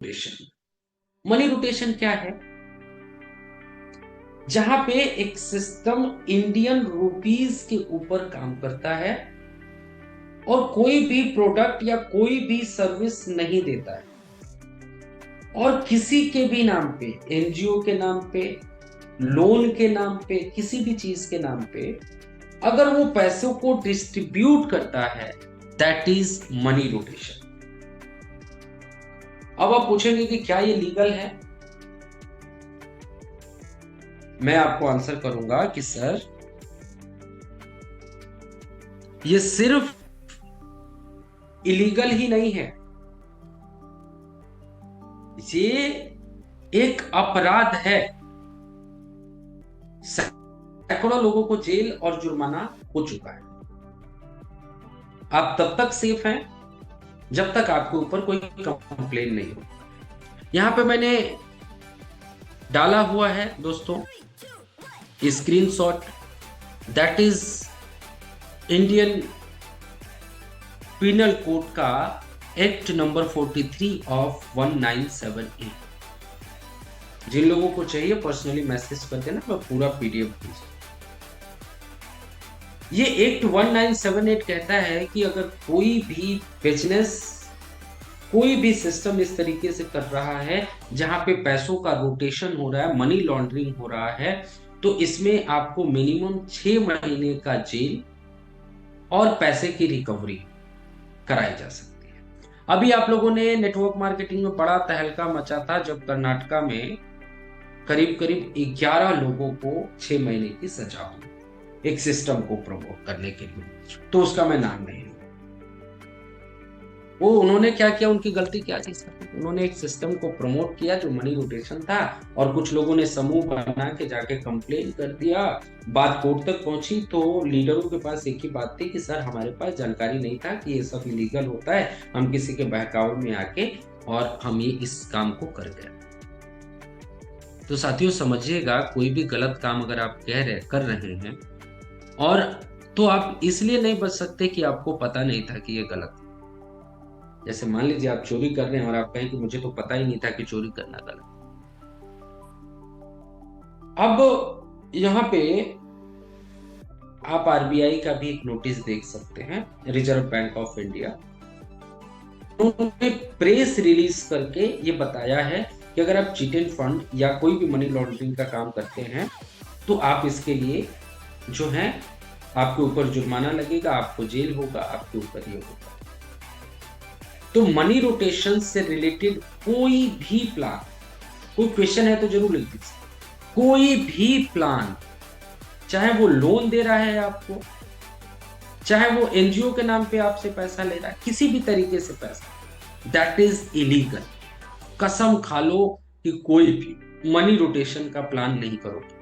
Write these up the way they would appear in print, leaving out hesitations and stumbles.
Rotation. Money rotation क्या है? जहां पे एक सिस्टम इंडियन रुपीस के ऊपर काम करता है और कोई भी प्रोडक्ट या कोई भी सर्विस नहीं देता है, और किसी के भी नाम पे, एनजीओ के नाम पे, लोन के नाम पे, किसी भी चीज के नाम पे अगर वो पैसों को डिस्ट्रीब्यूट करता है, दैट इज मनी रोटेशन। अब आप पूछेंगे कि क्या ये लीगल है? मैं आपको आंसर करूंगा कि सर, ये सिर्फ इलीगल ही नहीं है, ये एक अपराध है। सैकड़ों लोगों को जेल और जुर्माना हो चुका है। आप तब तक सेफ हैं जब तक आपके ऊपर कोई कंप्लेन नहीं हो। यहां पे मैंने डाला हुआ है दोस्तों screenshot, that is Indian penal code का एक्ट नंबर 43 ऑफ 1978। जिन लोगों को चाहिए पर्सनली मैसेज कर देना, मैं पूरा पीडीएफ भेज। ये एक्ट 1978 कहता है कि अगर कोई भी बिजनेस, कोई भी सिस्टम इस तरीके से कर रहा है जहां पे पैसों का रोटेशन हो रहा है, मनी लॉन्ड्रिंग हो रहा है, तो इसमें आपको मिनिमम 6 महीने का जेल और पैसे की रिकवरी कराई जा सकती है। अभी आप लोगों ने नेटवर्क मार्केटिंग में बड़ा तहलका मचा था जब कर्नाटका में करीब करीब 11 लोगों को 6 महीने की सजा हुई एक सिस्टम को प्रमोट करने के लिए। तो उसका मैं नाम नहीं, वो उन्होंने क्या किया, उनकी गलती क्या थी सर? उन्होंने एक सिस्टम को प्रमोट किया जो मनी रोटेशन था, और कुछ लोगों ने समूह बना के जाके कंप्लेन कर दिया। बात कोर्ट तक पहुंची तो लीडरों के पास एक ही बात थी कि सर, हमारे पास जानकारी नहीं था कि ये सब इलीगल होता है, हम किसी के बहकावे में आके और हम ये इस काम को कर गए। तो साथियों समझिएगा, कोई भी गलत काम अगर आप कर रहे हैं, और तो आप इसलिए नहीं बच सकते कि आपको पता नहीं था कि ये गलत है। जैसे मान लीजिए आप चोरी कर रहे हैं और आप कहें कि मुझे तो पता ही नहीं था कि चोरी करना गलत। अब यहाँ पे आप आरबीआई का भी एक नोटिस देख सकते हैं, रिजर्व बैंक ऑफ इंडिया। उन्होंने प्रेस रिलीज करके ये बताया है कि अगर आप चिट एंड फंड या कोई भी मनी लॉन्ड्रिंग का काम करते हैं तो आप इसके लिए जो है, आपके ऊपर जुर्माना लगेगा, आपको जेल होगा, आपके ऊपर ये होगा। तो मनी रोटेशन से रिलेटेड कोई भी प्लान, कोई क्वेश्चन है तो जरूर लिख दीजिए। कोई भी प्लान, चाहे वो लोन दे रहा है आपको, चाहे वो एनजीओ के नाम पे आपसे पैसा ले रहा है, किसी भी तरीके से पैसा, दैट इज इलीगल। कसम खा लो कि कोई भी मनी रोटेशन का प्लान नहीं करोगे।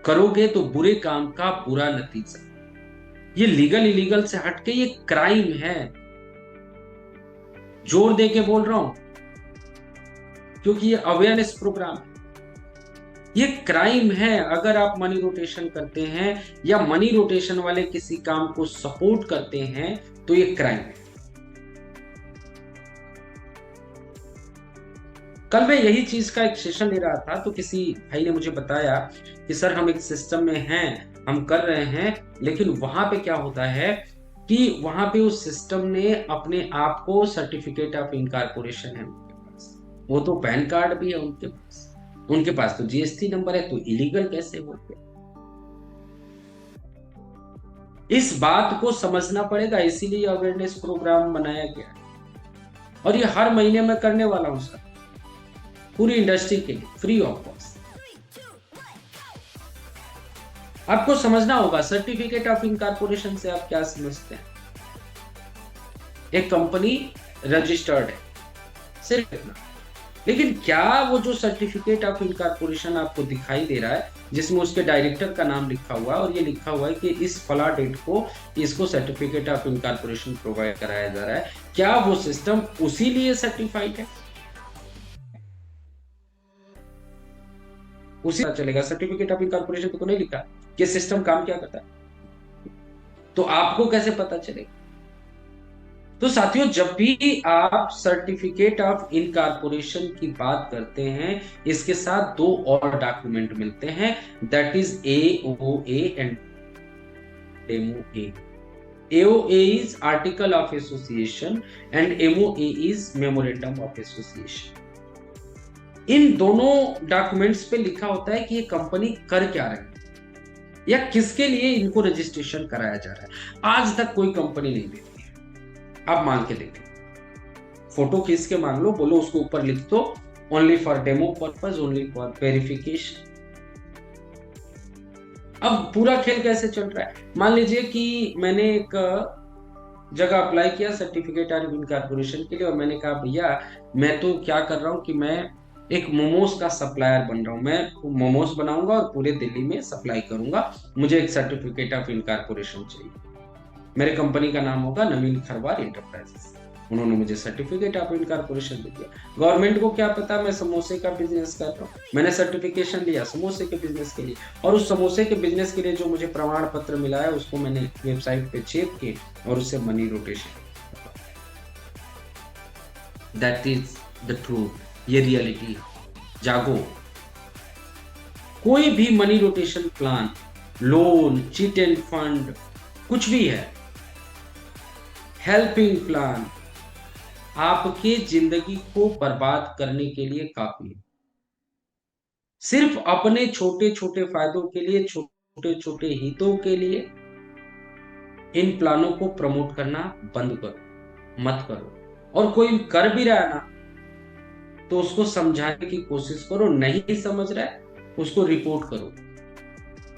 करोगे तो बुरे काम का बुरा नतीजा। ये लीगल इलीगल से हटके ये क्राइम है। जोर दे के बोल रहा हूं क्योंकि ये अवेयरनेस प्रोग्राम है। ये क्राइम है अगर आप मनी रोटेशन करते हैं या मनी रोटेशन वाले किसी काम को सपोर्ट करते हैं, तो ये क्राइम है। कल मैं यही चीज का एक सेशन ले रहा था तो किसी भाई ने मुझे बताया कि सर, हम एक सिस्टम में हैं, हम कर रहे हैं, लेकिन वहां पे क्या होता है कि वहां पे उस सिस्टम ने अपने आप को सर्टिफिकेट ऑफ इनकॉर्पोरेशन है उनके पास, वो तो पैन कार्ड भी है उनके पास तो जीएसटी नंबर है, तो इलीगल कैसे हो गया? इस बात को समझना पड़ेगा, इसीलिए अवेयरनेस प्रोग्राम बनाया गया है। और ये हर महीने में करने वाला हूं सर, पूरी इंडस्ट्री के लिए फ्री ऑफ कॉस्ट। आपको समझना होगा सर्टिफिकेट ऑफ इनकॉर्पोरेशन से आप क्या समझते हैं। एक कंपनी रजिस्टर्ड है, सिर्फ इतना। लेकिन क्या वो जो सर्टिफिकेट ऑफ इनकॉर्पोरेशन आपको दिखाई दे रहा है, जिसमें उसके डायरेक्टर का नाम लिखा हुआ है और ये लिखा हुआ है कि इस फला डेट को इसको सर्टिफिकेट ऑफ इनकॉर्पोरेशन प्रोवाइड कराया जा रहा है, क्या वो सिस्टम उसी लिए सर्टिफाइड है? उसी पता चलेगा। सर्टिफिकेट ऑफ इनकॉर्पोरेशन पे तो नहीं लिखा कि सिस्टम काम क्या करता है, तो आपको कैसे पता चलेगा? तो साथियों, जब भी आप सर्टिफिकेट ऑफ इनकॉर्पोरेशन की बात करते हैं, इसके साथ दो और डॉक्यूमेंट मिलते हैं, that is AOA and MOA. AOA is Article of Association and MOA is Memorandum of Association। इन दोनों डॉक्यूमेंट्स पे लिखा होता है कि ये कंपनी कर क्या रही है या किसके लिए इनको रजिस्ट्रेशन कराया जा रहा है। आज तक कोई कंपनी नहीं देती है। आप मांग के देखें, फोटो खींच के मांग लो, बोलो उसको ऊपर लिख दो, only for demo purpose, only for verification. अब पूरा खेल कैसे चल रहा है, मान लीजिए कि मैंने एक जगह अप्लाई किया सर्टिफिकेट ऑफ इनकॉर्पोरेशन के लिए, और मैंने कहा भैया मैं तो क्या कर रहा हूँ कि मैं एक मोमोज का सप्लायर बन रहा हूँ, मैं मोमोज बनाऊंगा और पूरे दिल्ली में सप्लाई करूंगा, मुझे एक सर्टिफिकेट ऑफ इनकॉर्पोरेशन चाहिए। मेरे कंपनी का नाम होगा नवीन खरवार इंटरप्राइजेस। उन्होंने मुझे सर्टिफिकेट ऑफ इनकॉर्पोरेशन दे दिया। गवर्नमेंट को क्या पता मैं समोसे का बिजनेस कर रहा हूँ, मैंने सर्टिफिकेशन लिया समोसे के बिजनेस के लिए, और उस समोसे के बिजनेस के लिए जो मुझे प्रमाण पत्र मिला है उसको मैंने वेबसाइट पे चेक के और उससे money rotation. That is the truth, ये रियलिटी। जागो। कोई भी money rotation plan, loan, chit end fund, कुछ भी है, हेल्पिंग प्लान, आपकी जिंदगी को बर्बाद करने के लिए काफी है। सिर्फ अपने छोटे छोटे फायदों के लिए, छोटे छोटे हितों के लिए इन प्लानों को प्रमोट करना बंद करो, मत करो। और कोई कर भी रहा है ना, तो उसको समझाने की कोशिश करो, नहीं समझ रहा है उसको रिपोर्ट करो।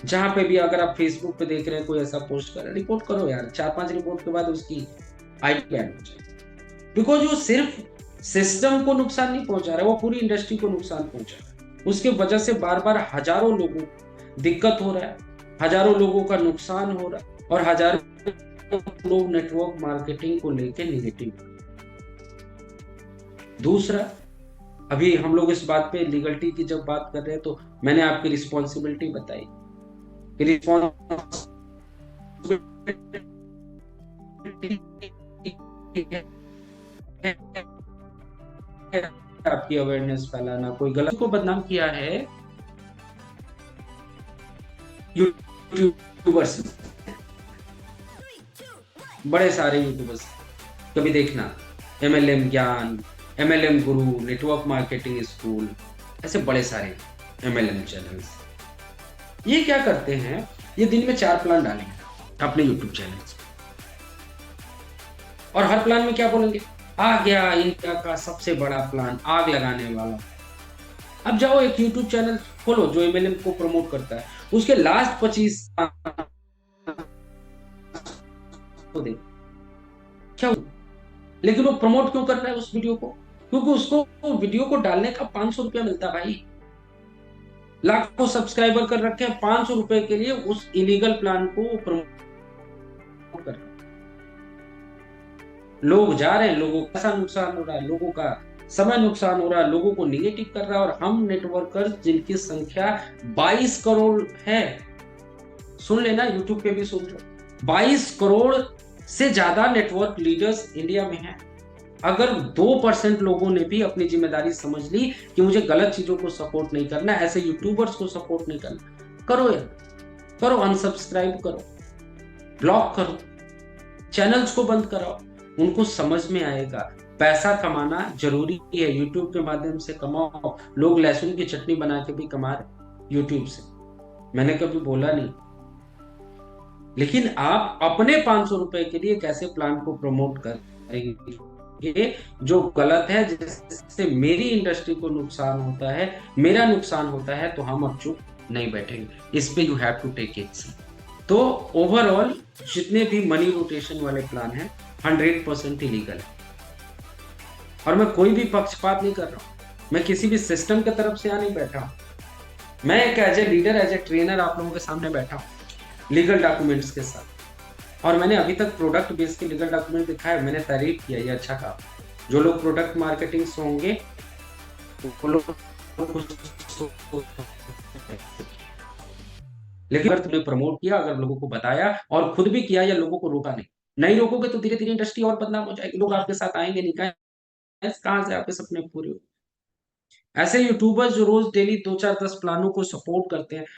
जहां पे भी अगर आप फेसबुक पे देख रहे हैं कोई ऐसा पोस्ट कर रहा है, रिपोर्ट करो यार। 4-5 रिपोर्ट के बाद उसकी आईडी बैन हो जाए। बिकॉज वो सिर्फ सिस्टम को नुकसान नहीं पहुंचा रहा है, वो पूरी इंडस्ट्री को नुकसान पहुंचा रहा है। उसके वजह से बार बार हजारों लोगों को दिक्कत हो रहा है, हजारों लोगों का नुकसान हो रहा है, और हजारों लोग नेटवर्क मार्केटिंग को लेके निगेटिव। दूसरा, अभी हम लोग इस बात पे लीगलिटी की जब बात कर रहे हैं, तो मैंने आपकी रिस्पॉन्सिबिलिटी बताई कि आपकी अवेयरनेस फैलाना। कोई गलत को बदनाम किया है यूट्यूबर्स, बड़े सारे यूट्यूबर्स, कभी देखना MLM ज्ञान, MLM गुरु, नेटवर्क मार्केटिंग स्कूल, ऐसे बड़े सारे MLM चैनल्स। ये क्या करते हैं, ये दिन में 4 प्लान डालेंगे अपने यूट्यूब चैनल, और हर प्लान में क्या बोलेंगे, आ गया इनका का सबसे बड़ा प्लान, आग लगाने वाला। अब जाओ एक यूट्यूब चैनल खोलो जो MLM को प्रमोट करता है, उसके लास्ट 25 को देख क्या, लेकिन वो प्रमोट क्यों कर रहा है उस वीडियो को, क्योंकि उसको वीडियो को डालने का 500 रुपया मिलता है भाई। लाखों सब्सक्राइबर कर रखे हैं, 500 रुपए के लिए उस इलीगल प्लान को प्रमोट कर रहे हैं। लोग जा रहे हैं, लोगों का पैसा नुकसान हो रहा है, लोगों का समय नुकसान हो रहा है, लोगों को निगेटिव कर रहा है, और हम नेटवर्कर्स जिनकी संख्या 22 करोड़ है, सुन लेना यूट्यूब पे भी सुन लो, 22 करोड़ से ज्यादा नेटवर्क लीडर्स इंडिया में हैं। अगर 2% लोगों ने भी अपनी जिम्मेदारी समझ ली कि मुझे गलत चीजों को सपोर्ट नहीं करना, ऐसे यूट्यूबर्स को सपोर्ट नहीं करना, करो यार, करो, अनसब्सक्राइब करो, ब्लॉक करो, चैनल्स को बंद कराओ। उनको समझ में आएगा पैसा कमाना जरूरी है, यूट्यूब के माध्यम से कमाओ। लोग लहसुन की चटनी बना के भी कमा रहे यूट्यूब से, मैंने कभी बोला नहीं। लेकिन आप अपने 500 रुपए के लिए कैसे प्लान को प्रमोट करेंगे जो गलत है, जिससे मेरी इंडस्ट्री को नुकसान होता है, मेरा नुकसान होता है, तो हम अब चुप नहीं बैठेंगे। इस पे you have to take action. तो ओवरऑल जितने भी मनी रोटेशन वाले प्लान हैं 100% इलीगल है, और मैं कोई भी पक्षपात नहीं कर रहा हूँ, मैं किसी भी सिस्टम की तरफ से यहाँ नहीं बैठा हूँ। मैं एक as a leader, as a trainer आप लोगों के सामने बैठा हूँ लीगल डॉक्यूमेंट्स के साथ, और मैंने अभी तक प्रोडक्ट बेस के लीगल डॉक्यूमेंट दिखाए, मैंने तारीफ किया, ये अच्छा काम। जो लोग प्रोडक्ट मार्केटिंग से होंगे वो लोग, लेकिन अगर तुमने प्रमोट किया, अगर लोगों को बताया और खुद भी किया या लोगों को रोका नहीं, नहीं रोकोगे तो धीरे धीरे इंडस्ट्री और बदनाम हो जाएगी, लोग आपके साथ आएंगे नहीं, कहाँ से आपके सपने पूरे हो। ऐसे यूट्यूबर्स जो रोज डेली दो चार 10 प्लानों को सपोर्ट करते हैं,